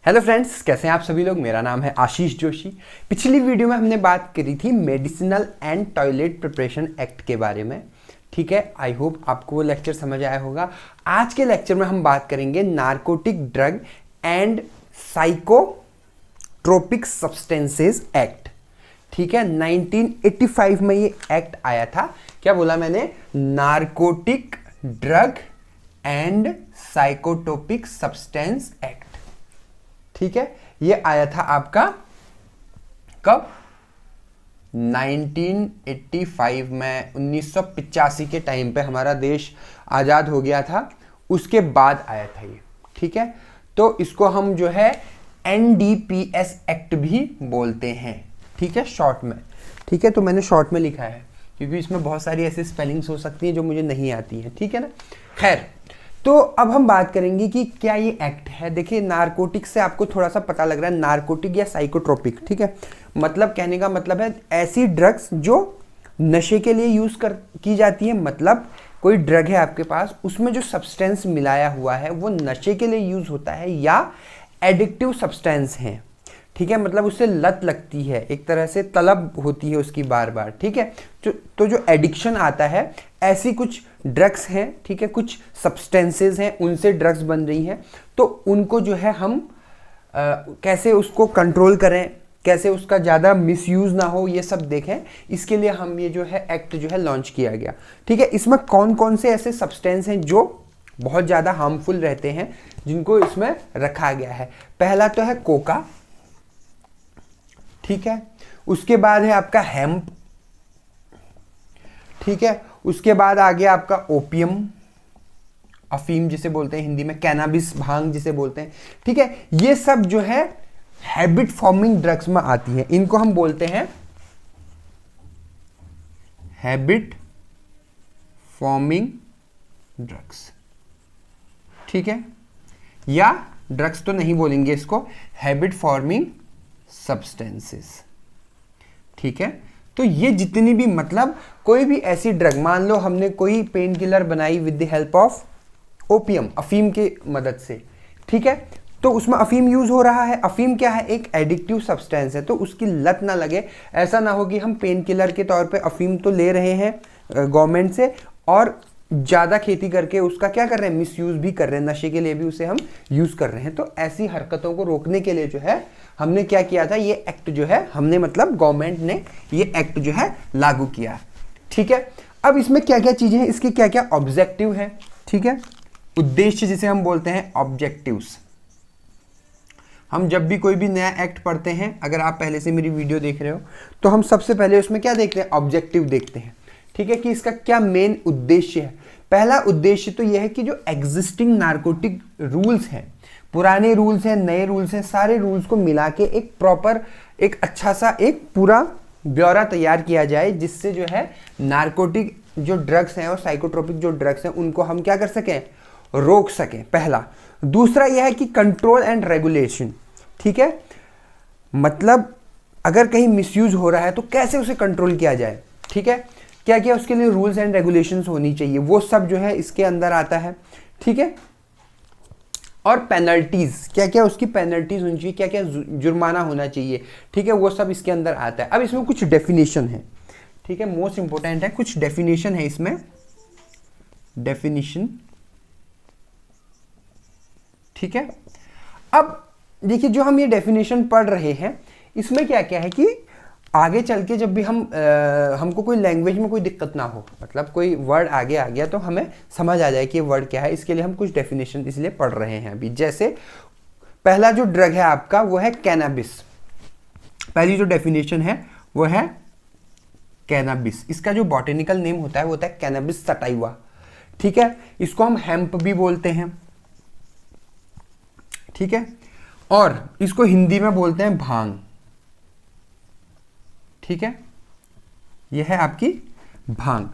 Hello friends, कैसे हैं आप सभी लोग। मेरा नाम है आशीष जोशी। पिछली वीडियो में हमने बात करी थी medicinal and toilet preparation act के बारे में। ठीक है, आई होप आपको वो लेक्चर समझ आया होगा। आज के लेक्चर में हम बात करेंगे narcotic drug and psychotropic substances act. ठीक है, 1985 में ये एक्ट आया था। क्या बोला मैंने? Narcotic drug and psychotropic substance act. ठीक है, ये आया था आपका कब? 1985 में। 1985 के टाइम पे हमारा देश आज़ाद हो गया था, उसके बाद आया था ये। ठीक है, तो इसको हम जो है NDPS एक्ट भी बोलते हैं। ठीक है, शॉर्ट में। ठीक है, तो मैंने शॉर्ट में लिखा है क्योंकि इसमें बहुत सारी ऐसी स्पेलिंग्स हो सकती हैं जो मुझे नहीं आती हैं। ठीक है ना। खैर, तो अब हम बात करेंगे कि क्या ये एक्ट है। देखिए, नारकोटिक से आपको थोड़ा सा पता लग रहा है, नारकोटिक या साइकोट्रोपिक। ठीक है, मतलब कहने का मतलब है ऐसी ड्रग्स जो नशे के लिए यूज की जाती है। मतलब कोई ड्रग है आपके पास, उसमें जो सब्सटेंस मिलाया हुआ है वो नशे के लिए यूज होता है या एडिक्टिव सब्सटेंस है। ठीक है, मतलब उससे लत लगती है, एक तरह से तलब होती है उसकी बार बार। ठीक है, तो जो एडिक्शन आता है, ऐसी कुछ ड्रग्स हैं। ठीक है, कुछ सब्सटेंसेस हैं, उनसे ड्रग्स बन रही हैं। तो उनको जो है हम कैसे उसको कंट्रोल करें, कैसे उसका ज़्यादा मिसयूज़ ना हो, ये सब देखें। इसके लिए हम ये जो है एक्ट जो है लॉन्च किया गया। ठीक है, इसमें कौन कौन से ऐसे सब्सटेंस हैं जो बहुत ज़्यादा हार्मफुल रहते हैं, जिनको इसमें रखा गया है। पहला तो है कोका। ठीक है, उसके बाद है आपका हेम्प। ठीक है, उसके बाद आ गया आपका ओपियम, अफीम जिसे बोलते हैं हिंदी में, कैनाबिस, भांग जिसे बोलते हैं। ठीक है, ये सब जो है हैबिट फॉर्मिंग ड्रग्स में आती है। इनको हम बोलते हैं हैबिट फॉर्मिंग ड्रग्स। ठीक है, या ड्रग्स तो नहीं बोलेंगे इसको, हैबिट फॉर्मिंग सब्सटेंसेस। ठीक है, तो ये जितनी भी, मतलब कोई भी ऐसी ड्रग, मान लो हमने कोई पेन किलर बनाई with the help of opium, अफीम के मदद से। ठीक है, तो उसमें अफीम यूज हो रहा है। अफीम क्या है? एक एडिक्टिव सब्सटेंस है, तो उसकी लत ना लगे। ऐसा ना हो कि हम पेन किलर के तौर पे अफीम तो ले रहे हैं गवर्नमेंट से, और ज़्यादा खेती करके उसका क्या कर रहे हैं? मिसयूज भी कर रहे हैं, नशे के लिए भी उसे हम यूज़ कर रहे हैं। तो ऐसी हरकतों को रोकने के लिए जो है हमने क्या किया था, ये एक्ट जो है हमने, मतलब गवर्नमेंट ने ये एक्ट जो है लागू किया। ठीक है, अब इसमें क्या क्या चीज़ें हैं, इसके क्या क्या ऑब्जेक्टिव हैं। ठीक है, उद्देश्य जिसे हम बोलते हैं ऑब्जेक्टिव्स। हम जब भी कोई भी नया एक्ट पढ़ते हैं, अगर आप पहले से मेरी वीडियो देख रहे हो, तो हम सबसे पहले उसमें क्या देखते हैं? ऑब्जेक्टिव देखते हैं। ठीक है, कि इसका क्या मेन उद्देश्य है। पहला उद्देश्य तो यह है कि जो एग्जिस्टिंग नारकोटिक रूल्स हैं, पुराने रूल्स हैं, नए रूल्स हैं, सारे रूल्स को मिला के एक प्रॉपर, एक अच्छा सा एक पूरा ब्यौरा तैयार किया जाए, जिससे जो है नारकोटिक जो ड्रग्स हैं और साइकोट्रोपिक जो ड्रग्स हैं उनको हम क्या कर सकें? रोक सकें, पहला। दूसरा यह है कि कंट्रोल एंड रेगुलेशन। ठीक है, मतलब अगर कहीं मिसयूज हो रहा है तो कैसे उसे कंट्रोल किया जाए। ठीक है, क्या क्या उसके लिए रूल्स एंड रेगुलेशंस होनी चाहिए, वो सब जो है इसके अंदर आता है। ठीक है, और पेनल्टीज, क्या क्या उसकी पेनल्टीज होनी चाहिए, क्या क्या जुर्माना होना चाहिए। ठीक है, वो सब इसके अंदर आता है। अब इसमें कुछ डेफिनेशन है। ठीक है, मोस्ट इंपोर्टेंट है, कुछ डेफिनेशन है इसमें। डेफिनेशन। ठीक है, अब देखिए, जो हम ये डेफिनेशन पढ़ रहे हैं, इसमें क्या क्या है कि आगे चल के जब भी हमको कोई लैंग्वेज में कोई दिक्कत ना हो, मतलब कोई वर्ड आगे आ गया तो हमें समझ आ जाए कि ये वर्ड क्या है, इसके लिए हम कुछ डेफिनेशन इसलिए पढ़ रहे हैं अभी। जैसे पहला जो ड्रग है आपका वो है कैनाबिस। पहली जो डेफिनेशन है वो है कैनाबिस। इसका जो बॉटेनिकल नेम होता है वो होता है कैनाबिस सटाइवा। ठीक है, इसको हम हेम्प भी बोलते हैं। ठीक है, और इसको हिंदी में बोलते हैं भांग। ठीक है, यह है आपकी भांग।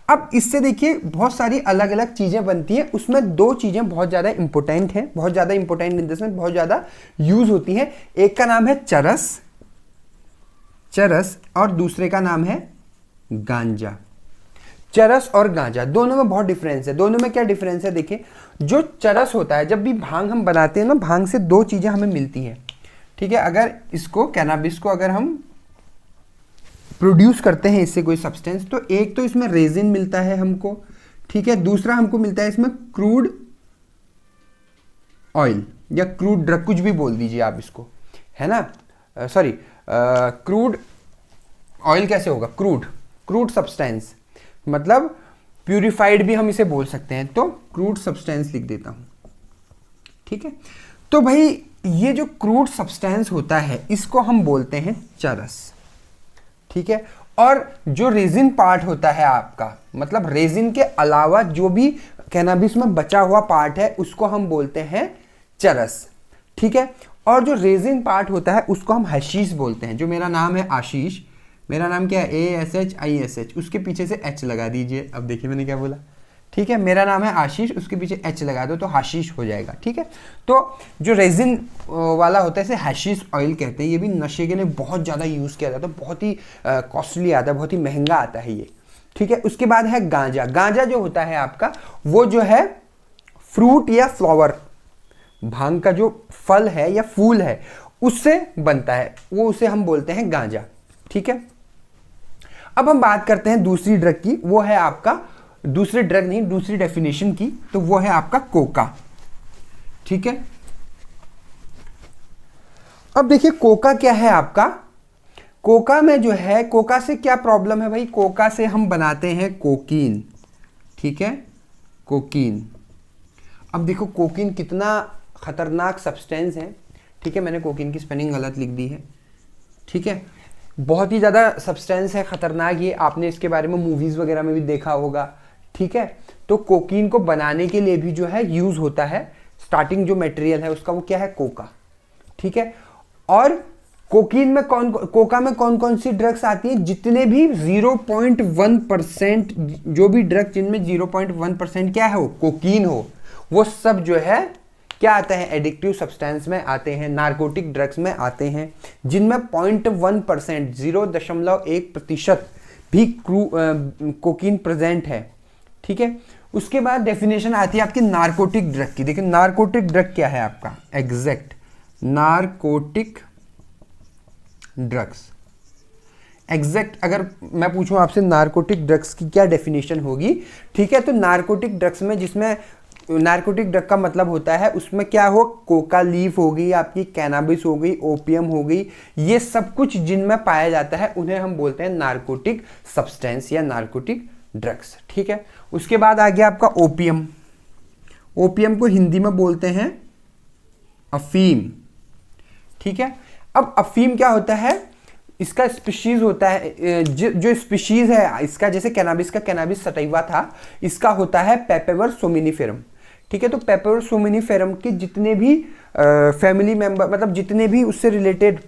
अब इससे देखिए बहुत सारी अलग अलग चीजें बनती हैं, उसमें दो चीजें बहुत ज्यादा इंपॉर्टेंट हैं, बहुत ज्यादा इंपॉर्टेंट इन द सेंस बहुत ज्यादा यूज होती हैं। एक का नाम है चरस, चरस, और दूसरे का नाम है गांजा। चरस और गांजा दोनों में बहुत डिफरेंस है। दोनों में क्या डिफरेंस है देखिए, जो चरस होता है, जब भी भांग हम बनाते हैं ना, भांग से दो चीजें हमें मिलती हैं, ठीक है। अगर इसको कैनाबिस को अगर हम प्रोड्यूस करते हैं इससे कोई सब्सटेंस, तो एक तो इसमें रेजिन मिलता है हमको, ठीक है, दूसरा हमको मिलता है इसमें क्रूड ऑयल या क्रूड ड्रग, कुछ भी बोल दीजिए आप इसको, है ना, सॉरी क्रूड ऑयल कैसे होगा, क्रूड सब्सटेंस, मतलब प्यूरिफाइड भी हम इसे बोल सकते हैं, तो क्रूड सब्सटेंस लिख देता हूं, ठीक है। तो भाई ये जो क्रूड सब्सटेंस होता है इसको हम बोलते हैं चरस, ठीक है। और जो रेजिन पार्ट होता है आपका, मतलब रेजिन के अलावा जो भी कैनाबिस में बचा हुआ पार्ट है उसको हम बोलते हैं चरस, ठीक है। और जो रेजिन पार्ट होता है उसको हम हशीश बोलते हैं। जो मेरा नाम है आशीष, मेरा नाम क्या है, ASHISH, उसके पीछे से H लगा दीजिए। अब देखिए मैंने क्या बोला, ठीक है, मेरा नाम है आशीष, उसके पीछे H लगा दो तो हाशीश हो जाएगा, ठीक है। तो जो रेजिन वाला होता है इसे हैशिश ऑयल कहते हैं। ये भी नशे के लिए बहुत ज़्यादा यूज़ किया जाता है, बहुत ही कॉस्टली आता है, बहुत ही महंगा आता है ये, ठीक है। उसके बाद है गांजा। गांजा जो होता है आपका, वो जो है फ्रूट या फ्लावर, भांग का जो फल है या फूल है उससे बनता है, वो उसे हम बोलते हैं गांजा, ठीक है। अब हम बात करते हैं दूसरी ड्रग की, वो है आपका, दूसरी ड्रग नहीं, दूसरी डेफिनेशन की, तो वो है आपका कोका, ठीक है। अब देखिए कोका क्या है आपका, कोका में जो है, कोका से क्या प्रॉब्लम है भाई, कोका से हम बनाते हैं कोकीन, ठीक है, कोकीन। अब देखो कोकीन कितना खतरनाक सब्सटेंस है, ठीक है, मैंने कोकीन की स्पेलिंग गलत लिख दी है, ठीक है। बहुत ही ज़्यादा सब्सटेंस है, खतरनाक, ये आपने इसके बारे में मूवीज़ वगैरह में भी देखा होगा, ठीक है। तो कोकीन को बनाने के लिए भी जो है यूज़ होता है, स्टार्टिंग जो मटेरियल है उसका वो क्या है, कोका, ठीक है। और कोकीन में कोका में कौन कौन सी ड्रग्स आती हैं, जितने भी 0.1% जो भी ड्रग जिनमें 0.1% क्या है हो, कोकीन हो, वो सब जो है क्या आता है, एडिक्टिव सब्सटेंस में आते हैं, नार्कोटिक ड्रग्स में आते हैं, जिनमें 0.1%, 0.1% भी कोकीन प्रेजेंट है, ठीक है। उसके बाद डेफिनेशन आती है आपकी नार्कोटिक ड्रग की। देखिए नार्कोटिक ड्रग क्या है आपका, एग्जैक्ट नार्कोटिक ड्रग्स, एग्जैक्ट अगर मैं पूछूं आपसे नार्कोटिक ड्रग्स की क्या डेफिनेशन होगी, ठीक है, तो नार्कोटिक ड्रग्स में, जिसमें नार्कोटिक ड्रग का मतलब होता है उसमें क्या हो, कोका लीफ हो गई आपकी, कैनाबिस हो गई, ओपियम हो गई, ये सब कुछ जिनमें पाया जाता है उन्हें हम बोलते हैं नार्कोटिक सब्सटेंस या नार्कोटिक ड्रग्स, ठीक है। उसके बाद आ गया आपका ओपियम। ओपियम को हिंदी में बोलते हैं अफीम, ठीक है। अब अफीम क्या होता है, इसका स्पीशीज होता है, जो स्पीशीज है इसका, जैसे कैनाबिस का कैनाबिस सटाइवा था, इसका होता है पेपेवर सोमिनिफेरम, ठीक है। तो पेपेवर सोमिनिफेरम के जितने भी फैमिली मेंबर, मतलब जितने भी उससे रिलेटेड,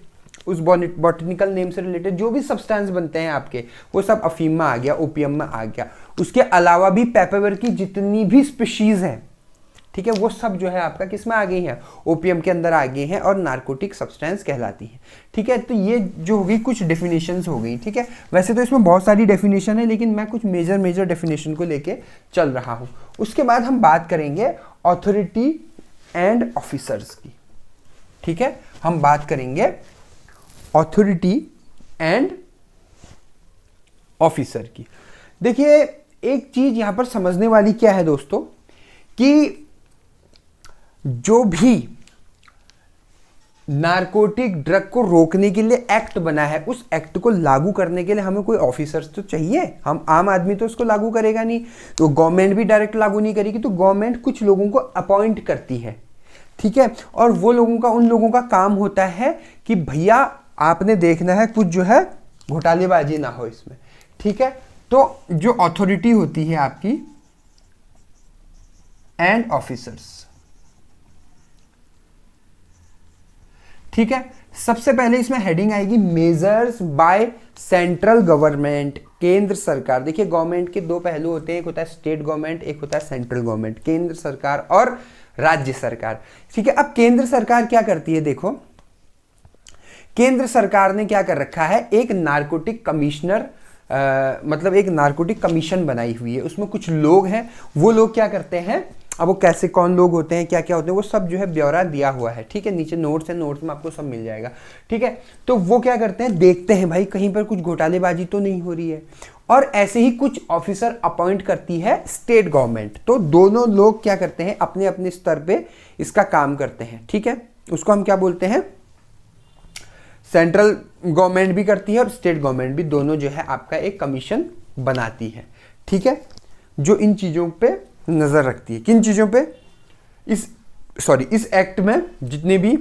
उस बॉटनिकल नेम से रिलेटेड जो भी सब्सटेंस बनते हैं आपके, वो सब अफीम में आ गया, ओपियम में आ गया। उसके अलावा भी पेपेवर की जितनी भी स्पीशीज है, ठीक है, वो सब जो है आपका किस में आ गई है, ओपियम के अंदर आ गई हैं और नार्कोटिक सब्सटेंस कहलाती है, ठीक है। तो ये जो होगी कुछ डेफिनेशंस हो गई, ठीक है। वैसे तो इसमें बहुत सारी डेफिनेशन है, लेकिन मैं कुछ मेजर डेफिनेशन को लेके चल रहा हूं। उसके बाद हम बात करेंगे ऑथोरिटी एंड ऑफिसर्स की, ठीक है, हम बात करेंगे ऑथोरिटी एंड ऑफिसर की। देखिए एक चीज यहां पर समझने वाली क्या है दोस्तों, कि जो भी नारकोटिक ड्रग को रोकने के लिए एक्ट बना है, उस एक्ट को लागू करने के लिए हमें कोई ऑफिसर्स तो चाहिए। हम आम आदमी तो उसको लागू करेगा नहीं, तो गवर्नमेंट भी डायरेक्ट लागू नहीं करेगी, तो गवर्नमेंट कुछ लोगों को अपॉइंट करती है, ठीक है। और वो लोगों का, उन लोगों का काम होता है कि भैया आपने देखना है कुछ जो है घोटालेबाजी ना हो इसमें, ठीक है। तो जो अथॉरिटी होती है आपकी एंड ऑफिसर्स, ठीक है। सबसे पहले इसमें हेडिंग आएगी मेजर्स बाय सेंट्रल गवर्नमेंट, केंद्र सरकार। देखिए गवर्नमेंट के दो पहलू होते हैं, एक होता है स्टेट गवर्नमेंट, एक होता है सेंट्रल गवर्नमेंट, केंद्र सरकार और राज्य सरकार, ठीक है। अब केंद्र सरकार क्या करती है, देखो केंद्र सरकार ने क्या कर रखा है, एक नारकोटिक कमिश्नर मतलब एक नारकोटिक कमीशन बनाई हुई है, उसमें कुछ लोग हैं, वो लोग क्या करते हैं, अब वो कैसे कौन लोग होते हैं, क्या क्या होते हैं, वो सब जो है ब्यौरा दिया हुआ है, ठीक है, नीचे नोट्स है, नोट्स में आपको सब मिल जाएगा, ठीक है। तो वो क्या करते हैं, देखते हैं भाई कहीं पर कुछ घोटालेबाजी तो नहीं हो रही है, और ऐसे ही कुछ ऑफिसर अपॉइंट करती है स्टेट गवर्नमेंट। तो दोनों लोग क्या करते हैं, अपने अपने स्तर पे इसका काम करते हैं, ठीक है। उसको हम क्या बोलते हैं, सेंट्रल गवर्नमेंट भी करती है और स्टेट गवर्नमेंट भी, दोनों जो है आपका एक कमीशन बनाती है, ठीक है, जो इन चीज़ों पे नज़र रखती है। किन चीज़ों पे, इस एक्ट में जितने भी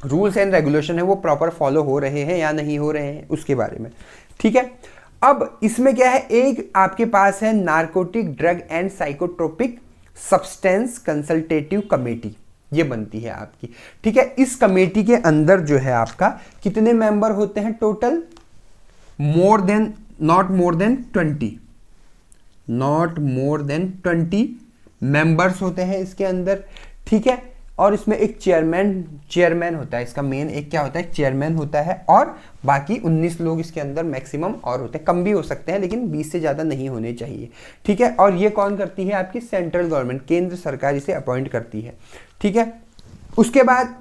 रूल्स एंड रेगुलेशन है वो प्रॉपर फॉलो हो रहे हैं या नहीं हो रहे हैं, उसके बारे में, ठीक है। अब इसमें क्या है, एक आपके पास है narcotic drug and psychotropic substance consultative committee, ये बनती है आपकी, ठीक है। इस कमेटी के अंदर जो है आपका कितने मेंबर होते हैं total, not more than 20 members होते हैं इसके अंदर, ठीक है। और इसमें एक चेयरमैन होता है, इसका मेन एक क्या होता है, चेयरमैन होता है, और बाकी 19 लोग इसके अंदर मैक्सिमम और होते हैं, कम भी हो सकते हैं लेकिन 20 से ज़्यादा नहीं होने चाहिए, ठीक है। और ये कौन करती है, आपकी सेंट्रल गवर्नमेंट, केंद्र सरकार इसे अपॉइंट करती है, ठीक है। उसके बाद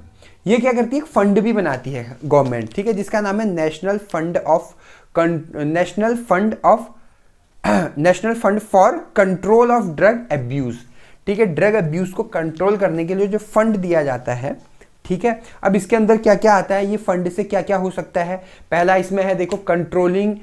ये क्या करती है, फंड भी बनाती है गवर्नमेंट, ठीक है, जिसका नाम है national fund for control of drug abuse, ठीक है। ड्रग एब्यूज को कंट्रोल करने के लिए जो फंड दिया जाता है, ठीक है। अब इसके अंदर क्या क्या आता है, ये फंड से क्या क्या हो सकता है, पहला इसमें है देखो, controlling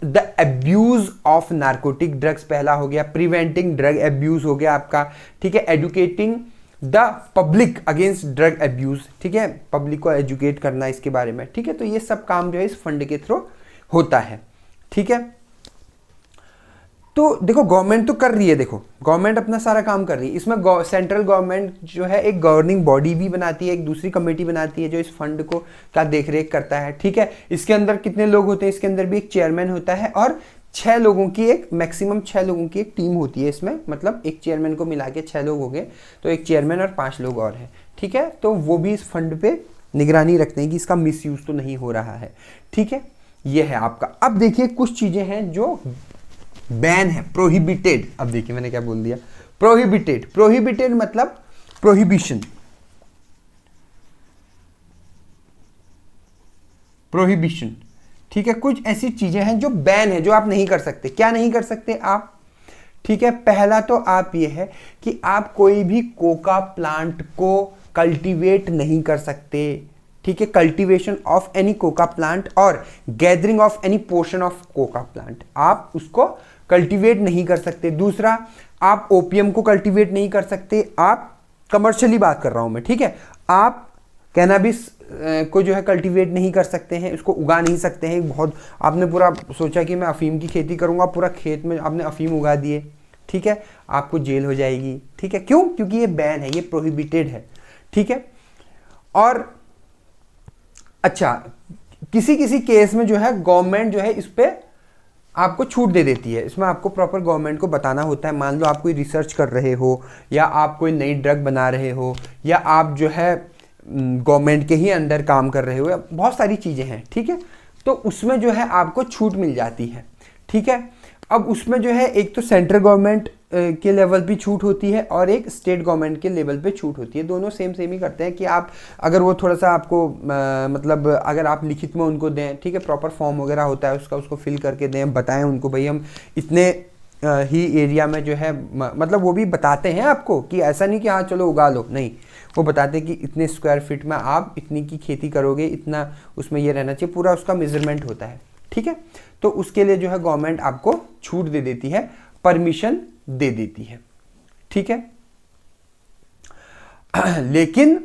the abuse of narcotic drugs पहला हो गया, प्रिवेंटिंग ड्रग एब्यूज हो गया आपका, ठीक है, educating the public against drug abuse, ठीक है, पब्लिक को एजुकेट करना इसके बारे में, ठीक है। तो ये सब काम जो है इस फंड के थ्रू होता है, ठीक है। तो देखो गवर्नमेंट तो कर रही है, देखो गवर्नमेंट अपना सारा काम कर रही है, इसमें सेंट्रल गवर्नमेंट जो है एक गवर्निंग बॉडी भी बनाती है, एक दूसरी कमेटी बनाती है जो इस फंड को का देखरेख करता है, ठीक है। इसके अंदर कितने लोग होते हैं, इसके अंदर भी एक चेयरमैन होता है और 6 लोगों की एक मैक्सिमम 6 लोगों की एक टीम होती है इसमें, मतलब एक चेयरमैन को मिला के 6 लोग हो गए, तो एक चेयरमैन और 5 लोग और हैं, ठीक है। तो वो भी इस फंड पे निगरानी रखते हैं कि इसका मिसयूज तो नहीं हो रहा है, ठीक है। ये है आपका। अब देखिए कुछ चीजें हैं जो बैन है, प्रोहिबिटेड। अब देखिए मैंने क्या बोल दिया, प्रोहिबिटेड मतलब प्रोहिबिशन, ठीक है। कुछ ऐसी चीजें हैं जो बैन है, जो आप नहीं कर सकते। क्या नहीं कर सकते आप, ठीक है। पहला तो आप ये है कि आप कोई भी कोका प्लांट को कल्टीवेट नहीं कर सकते, ठीक है। Cultivation of any coca plant और gathering of any portion of coca plant, आप उसको कल्टीवेट नहीं कर सकते। दूसरा, आप ओपीएम को कल्टीवेट नहीं कर सकते, आप कमर्शियली बात कर रहा हूं मैं, ठीक है। आप कैनाबिस को जो है कल्टीवेट नहीं कर सकते हैं, उसको उगा नहीं सकते हैं। बहुत आपने पूरा सोचा कि मैं अफीम की खेती करूंगा, पूरा खेत में आपने अफीम उगा दिए, ठीक है, आपको जेल हो जाएगी, ठीक है। क्यों? क्योंकि ये बैन है, ये प्रोहिबिटेड है, ठीक है। और अच्छा, किसी किसी केस में जो है गवर्नमेंट जो है इस पे आपको छूट दे देती है। इसमें आपको प्रॉपर गवर्नमेंट को बताना होता है। मान लो आप कोई रिसर्च कर रहे हो, या आप कोई नई ड्रग बना रहे हो, या आप जो है गवर्नमेंट के ही अंडर काम कर रहे हो, या बहुत सारी चीज़ें हैं, ठीक है। तो उसमें जो है आपको छूट मिल जाती है, ठीक है। अब उसमें जो है एक तो सेंट्रल गवर्नमेंट के लेवल पे छूट होती है और एक स्टेट गवर्नमेंट के लेवल पे छूट होती है। दोनों सेम ही करते हैं कि आप अगर वो थोड़ा सा आपको मतलब अगर आप लिखित में उनको दें, ठीक है, प्रॉपर फॉर्म वगैरह होता है उसका, उसको फिल करके दें, बताएं उनको भाई हम इतने ही एरिया में जो है, मतलब वो भी बताते हैं आपको कि ऐसा नहीं कि हाँ चलो उगा लो, नहीं, वो बताते हैं कि इतने स्क्वायर फीट में आप इतनी की खेती करोगे, इतना उसमें ये रहना चाहिए, पूरा उसका मेजरमेंट होता है, ठीक है। तो उसके लिए जो है गवर्नमेंट आपको छूट दे देती है, परमिशन दे देती है, ठीक है। लेकिन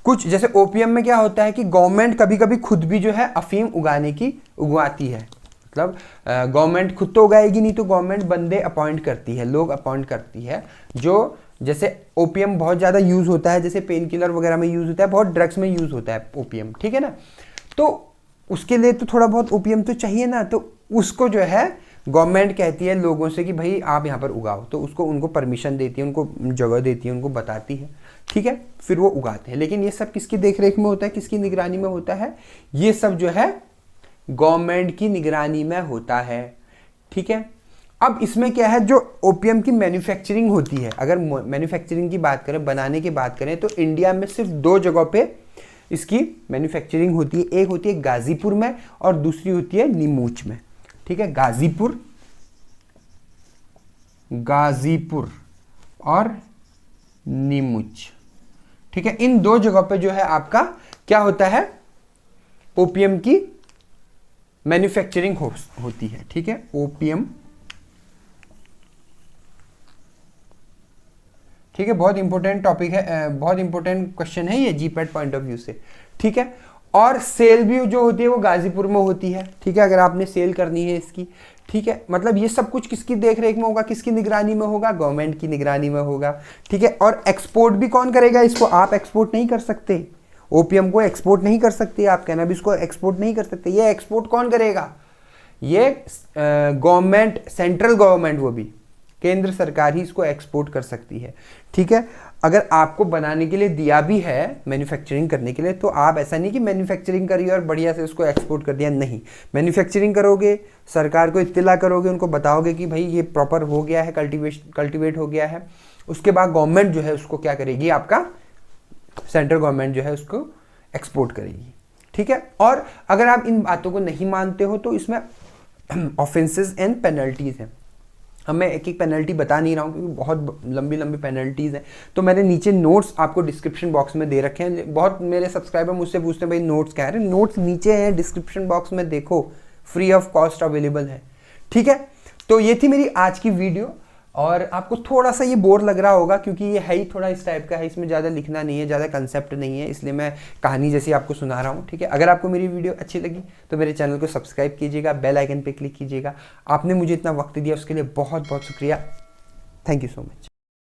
कुछ जैसे ओपीएम में क्या होता है कि गवर्नमेंट कभी कभी खुद भी जो है अफीम उगाती है, मतलब गवर्नमेंट खुद तो उगाएगी नहीं, तो गवर्नमेंट बंदे अपॉइंट करती है, लोग अपॉइंट करती है, जो जैसे ओपीएम बहुत ज़्यादा यूज़ होता है, जैसे पेन किलर वगैरह में यूज़ होता है, बहुत ड्रग्स में यूज़ होता है ओपीएम, ठीक है ना। तो उसके लिए तो थोड़ा बहुत ओपीएम तो चाहिए ना, तो उसको जो है गवर्नमेंट कहती है लोगों से कि भाई आप यहाँ पर उगाओ, तो उसको उनको परमिशन देती है, उनको जगह देती है, उनको बताती है, ठीक है, फिर वो उगाते हैं। लेकिन ये सब किसकी देखरेख में होता है, किसकी निगरानी में होता है, ये सब जो है गवर्नमेंट की निगरानी में होता है। ठीक है, अब इसमें क्या है, जो ओपीएम की मैन्युफैक्चरिंग होती है, अगर मैन्युफैक्चरिंग की बात करें, बनाने की बात करें, तो इंडिया में सिर्फ 2 जगहों पे इसकी मैन्युफैक्चरिंग होती है। एक होती है गाजीपुर में और दूसरी होती है नीमूच में। ठीक है, गाजीपुर और नीमूच। ठीक है, इन 2 जगहों पे जो है आपका क्या होता है, ओपीएम की मैन्युफैक्चरिंग होती है। ठीक है, ओपीएम। ठीक है, बहुत इंपॉर्टेंट टॉपिक है, बहुत इंपॉर्टेंट क्वेश्चन है ये जीपैट पॉइंट ऑफ व्यू से। ठीक है, और सेल भी जो होती है वो गाजीपुर में होती है। ठीक है, अगर आपने सेल करनी है इसकी। ठीक है, मतलब ये सब कुछ किसकी देख रेख में होगा, किसकी निगरानी में होगा, गवर्नमेंट की निगरानी में होगा। ठीक है, और एक्सपोर्ट भी कौन करेगा इसको, आप एक्सपोर्ट नहीं कर सकते, ओपीएम को एक्सपोर्ट नहीं कर सकते आप, कैनबिस को एक्सपोर्ट नहीं कर सकते। ये एक्सपोर्ट कौन करेगा, ये गवर्नमेंट, सेंट्रल गवर्नमेंट, वो भी केंद्र सरकार ही इसको एक्सपोर्ट कर सकती है। ठीक है, अगर आपको बनाने के लिए दिया भी है, मैन्युफैक्चरिंग करने के लिए, तो आप ऐसा नहीं कि मैन्युफैक्चरिंग करिए और बढ़िया से उसको एक्सपोर्ट कर दिया, नहीं। मैन्युफैक्चरिंग करोगे, सरकार को इत्तला करोगे, उनको बताओगे कि भाई ये प्रॉपर हो गया है, कल्टिवेट हो गया है। उसके बाद गवर्नमेंट जो है उसको क्या करेगी, आपका सेंट्रल गवर्नमेंट जो है उसको एक्सपोर्ट करेगी। ठीक है, और अगर आप इन बातों को नहीं मानते हो तो इसमें ऑफेंसेस एंड पेनल्टीज हैं। अब मैं एक एक पेनल्टी बता नहीं रहा हूँ क्योंकि बहुत लंबी लंबी पेनल्टीज हैं, तो मैंने नीचे नोट्स आपको डिस्क्रिप्शन बॉक्स में दे रखे हैं। बहुत मेरे सब्सक्राइबर मुझसे पूछते हैं भाई नोट्स क्या है, नोट्स नीचे हैं डिस्क्रिप्शन बॉक्स में, देखो, फ्री ऑफ कॉस्ट अवेलेबल है। ठीक है, तो ये थी मेरी आज की वीडियो, और आपको थोड़ा सा ये बोर लग रहा होगा क्योंकि ये है ही थोड़ा इस टाइप का है, इसमें ज़्यादा लिखना नहीं है, ज़्यादा कंसेप्ट नहीं है, इसलिए मैं कहानी जैसी आपको सुना रहा हूँ। ठीक है, अगर आपको मेरी वीडियो अच्छी लगी तो मेरे चैनल को सब्सक्राइब कीजिएगा, बेल आइकन पे क्लिक कीजिएगा। आपने मुझे इतना वक्त दिया उसके लिए बहुत बहुत शुक्रिया। Thank you so much.